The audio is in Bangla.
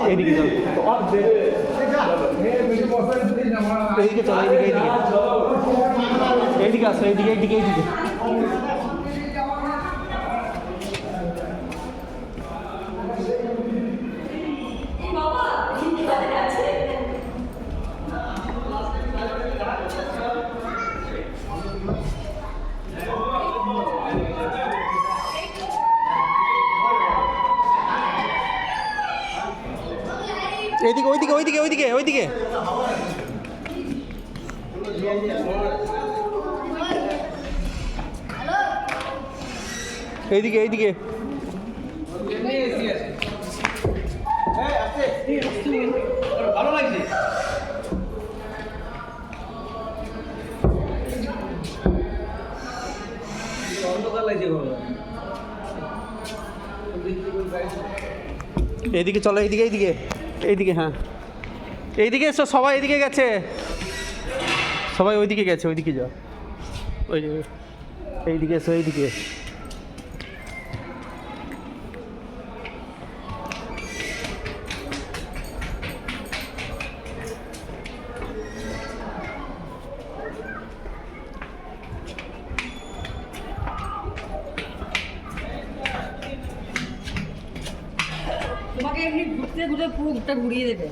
এইদিকে চল, এইদিকে চল, এইদিকে আসো, এইদিকে এইদিকে এইদিকে। এইদিকে ওইদিকে ওইদিকে ওইদিকে ওইদিকে এইদিকে এইদিকে ভালো লাগছে। এইদিকে চলো, এইদিকে এইদিকে এইদিকে, হ্যাঁ এইদিকে এসো, সবাই এইদিকে গেছে, সবাই ওইদিকে গেছে, ওইদিকে যাও, ওই এইদিকে এসো, এইদিকে। তোমাকে এমনি ঘুরতে ঘুরে পুরো ঘুরিয়ে দেবে।